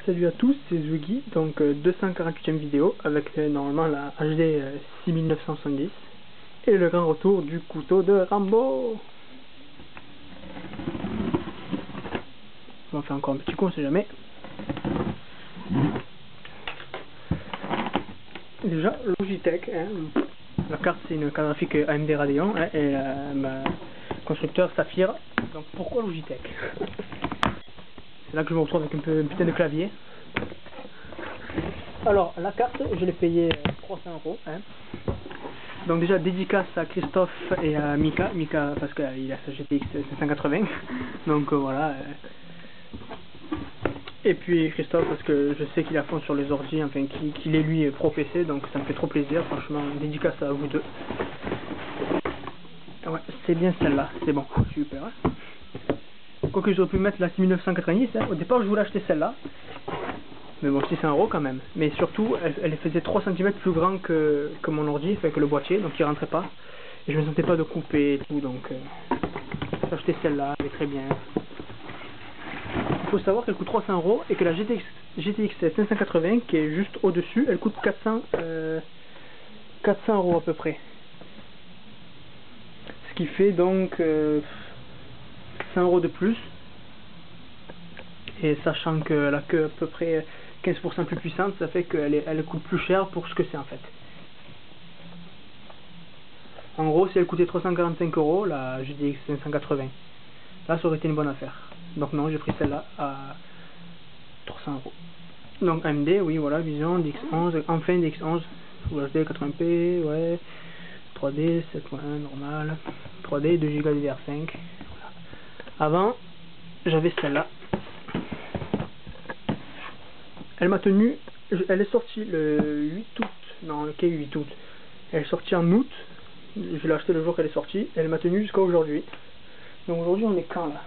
Salut à tous, c'est Zwiggy, donc 248e vidéo avec normalement la HD 6970 et le grand retour du couteau de Rambo. On va faire encore un petit coup, on sait jamais. Déjà, Logitech, hein, la carte c'est une carte graphique AMD Radeon hein, et constructeur Saphir. Donc pourquoi Logitech? C'est là que je me retrouve avec un putain de clavier. Alors, la carte, je l'ai payée 300 €. Hein. Donc déjà, dédicace à Christophe et à Mika. Mika, parce qu'il a sa GTX 580. Donc voilà. Et puis Christophe, parce que je sais qu'il a fond sur les ordi, enfin qu'il est lui pro PC. Donc ça me fait trop plaisir, franchement. Dédicace à vous deux. Ouais, c'est bien celle-là. C'est bon, super. Hein. Quoique j'aurais pu mettre la 6990. Hein. Au départ, je voulais acheter celle-là. Mais bon, 600 € quand même. Mais surtout, elle faisait 3 cm plus grand que mon ordi, enfin que le boîtier, donc il rentrait pas. Et je me sentais pas de couper et tout, donc j'ai acheté celle-là, elle est très bien. Il faut savoir qu'elle coûte 300 € et que la GTX 580, qui est juste au-dessus, elle coûte 400 € à peu près. Ce qui fait donc 100 € de plus. Et sachant qu'elle a que à peu près 15% plus puissante, ça fait qu'elle coûte plus cher pour ce que c'est en fait. En gros, si elle coûtait 345 €, la GTX 580, là ça aurait été une bonne affaire. Donc non, j'ai pris celle-là à 300 €. Donc AMD, oui, voilà, Vision, DX11, enfin DX11, Full HD 80p, ouais, 3D, 7.1 normal, 3D, 2 Go DDR5. Voilà. Avant, j'avais celle-là. Elle m'a tenu, elle est sortie le 8 août, non, le 8 août. Elle est sortie en août, je l'ai acheté le jour qu'elle est sortie, et elle m'a tenu jusqu'à aujourd'hui. Donc aujourd'hui on est quand là?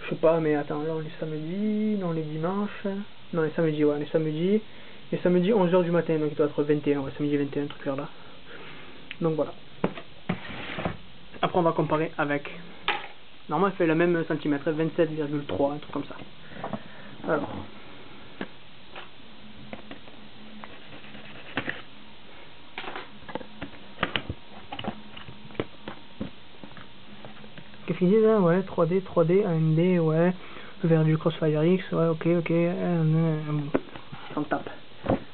Je sais pas, mais attends, là on est samedi, non on est dimanche, non on est samedi, ouais, on est samedi, et samedi 11 h du matin, donc il doit être 21, ouais, samedi 21, un truc vers là. Donc voilà. Après on va comparer avec, normalement elle fait le même centimètre, 27,3, un truc comme ça. Alors. Qu'est-ce qu'il dit là? Ouais, 3D, AMD, ouais, vers du Crossfire X, ouais, ok, on tape.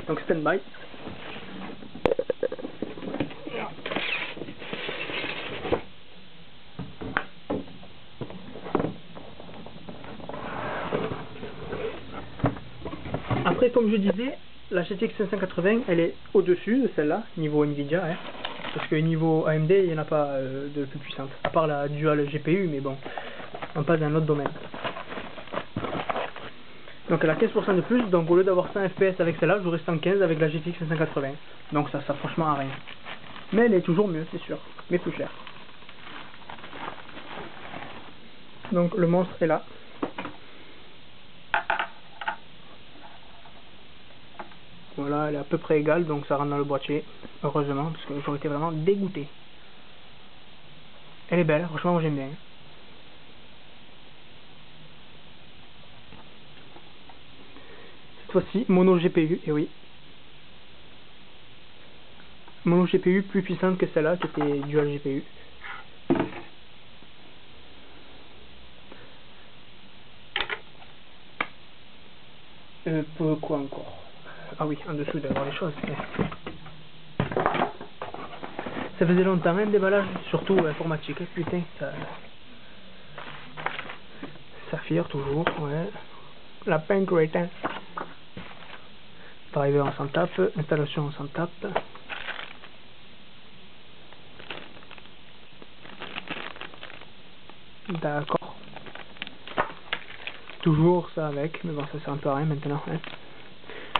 Donc stand-by. Après, comme je disais, la GTX 580, elle est au-dessus de celle-là, niveau Nvidia, hein, parce que niveau AMD, il n'y en a pas de plus puissante, à part la Dual GPU, mais bon, on passe dans un autre domaine. Donc elle a 15% de plus, donc au lieu d'avoir 100 FPS avec celle-là, j'aurai 115 avec la GTX 580. Donc ça franchement à rien. Mais elle est toujours mieux, c'est sûr, mais plus cher. Donc le monstre est là. Voilà, elle est à peu près égale, donc ça rentre dans le boîtier. Heureusement, parce que j'aurais été vraiment dégoûté. Elle est belle, franchement moi j'aime bien. Cette fois-ci, mono GPU, et oui. Mono GPU plus puissante que celle-là, qui était dual GPU. Quoi encore? Ah oui, en dessous d'avoir les choses. Ça faisait longtemps, un déballage, surtout informatique, putain, ça... Saphir, toujours, ouais. La Paint Rate, hein. Driver, on s'en tape. Installation, on s'en tape. D'accord. Toujours ça avec, mais bon, ça sert un peu à rien maintenant, hein.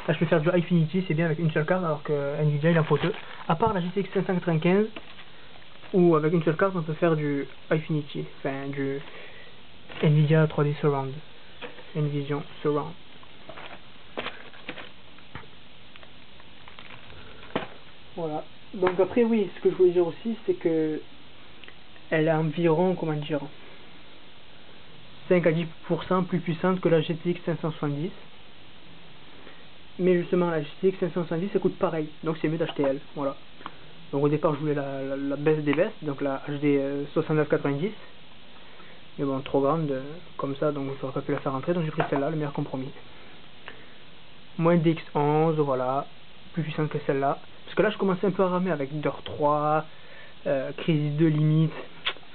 Là, je peux faire du Infinity, c'est bien avec une seule carte, alors que Nvidia il en faut deux. À part la GTX 595, où avec une seule carte on peut faire du Infinity, enfin du Nvidia 3D Surround, Nvision Surround. Voilà. Donc après oui, ce que je voulais dire aussi, c'est que elle est environ, comment dire, 5 à 10% plus puissante que la GTX 570. mais justement la GTX 570 ça coûte pareil, donc c'est mieux d'acheter elle, voilà. Donc au départ je voulais la baisse des baisses, donc la HD 6990, mais bon trop grande comme ça, donc j'aurais pas pu la faire rentrer, donc j'ai pris celle-là, le meilleur compromis. Moins DX11, voilà, plus puissante que celle-là, parce que là je commençais un peu à ramer avec DOR 3, Crisis 2 limite,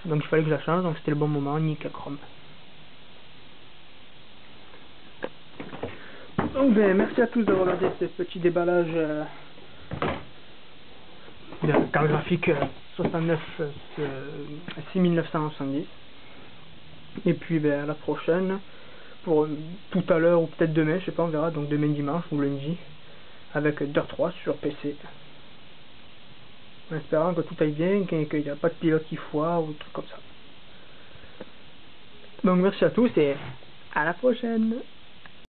donc il fallait que je la change, donc c'était le bon moment, nickel chrome. Donc ben, merci à tous d'avoir regardé ce petit déballage de carte graphique 6970. Et puis ben, à la prochaine, pour tout à l'heure ou peut-être demain, je sais pas, on verra, donc demain dimanche ou lundi, avec DOR 3 sur PC. En espérant que tout aille bien, qu'il n'y a pas de pilote qui foire ou truc comme ça. Donc merci à tous et à la prochaine.